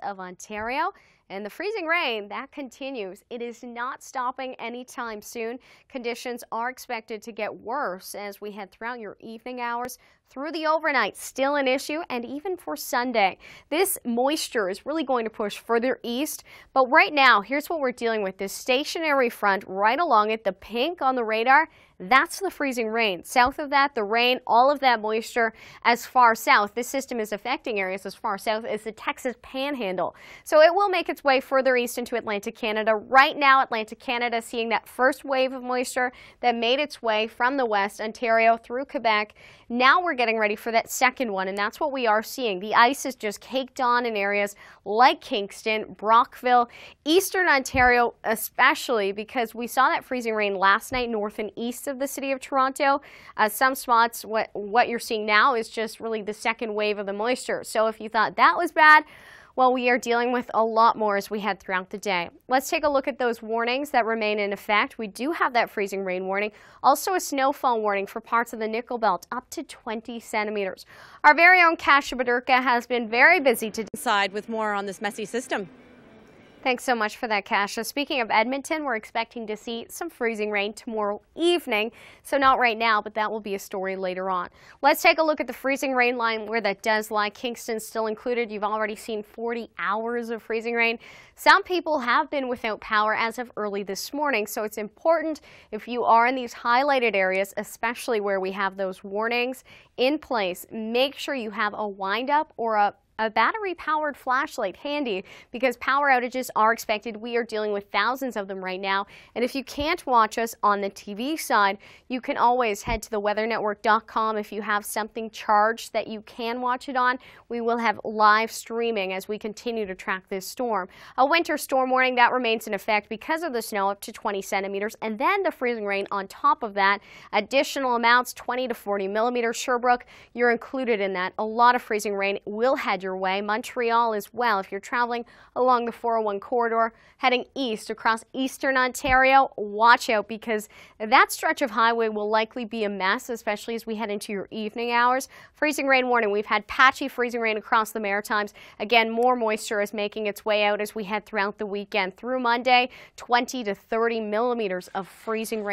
of Ontario. And the freezing rain, that continues. It is not stopping anytime soon. Conditions are expected to get worse as we head throughout your evening hours through the overnight. Still an issue, and even for Sunday. This moisture is really going to push further east. But right now, here's what we're dealing with. This stationary front right along it, the pink on the radar, that's the freezing rain. South of that, the rain, all of that moisture as far south. This system is affecting areas as far south as the Texas Panhandle. So it will make its way further east into Atlantic Canada. Right now, Atlantic Canada seeing that first wave of moisture that made its way from the west, Ontario through Quebec. Now we're getting ready for that second one, and that's what we are seeing. The ice is just caked on in areas like Kingston, Brockville, eastern Ontario especially, because we saw that freezing rain last night north and east of the city of Toronto. Some spots, what you're seeing now is just really the second wave of the moisture. So if you thought that was bad, well, we are dealing with a lot more as we head throughout the day. Let's take a look at those warnings that remain in effect. We do have that freezing rain warning, also a snowfall warning for parts of the Nickel Belt, up to 20 centimeters. Our very own Kasia Badurka has been very busy today. Side with more on this messy system. Thanks so much for that, Kasia. Speaking of Edmonton, we're expecting to see some freezing rain tomorrow evening. So not right now, but that will be a story later on. Let's take a look at the freezing rain line where that does lie. Kingston still included. You've already seen 40 hours of freezing rain. Some people have been without power as of early this morning. So it's important if you are in these highlighted areas, especially where we have those warnings in place, make sure you have a wind-up or a battery-powered flashlight handy because power outages are expected. We are dealing with thousands of them right now. And if you can't watch us on the TV side, you can always head to theweathernetwork.com. If you have something charged that you can watch it on, we will have live streaming as we continue to track this storm. A winter storm warning that remains in effect because of the snow up to 20 centimeters and then the freezing rain on top of that. Additional amounts, 20 to 40 millimeters. Sherbrooke, you're included in that. A lot of freezing rain will head your way. Montreal as well. If you're traveling along the 401 corridor, heading east across eastern Ontario, watch out because that stretch of highway will likely be a mess, especially as we head into your evening hours. Freezing rain warning. We've had patchy freezing rain across the Maritimes. Again, more moisture is making its way out as we head throughout the weekend. Through Monday, 20 to 30 millimeters of freezing rain.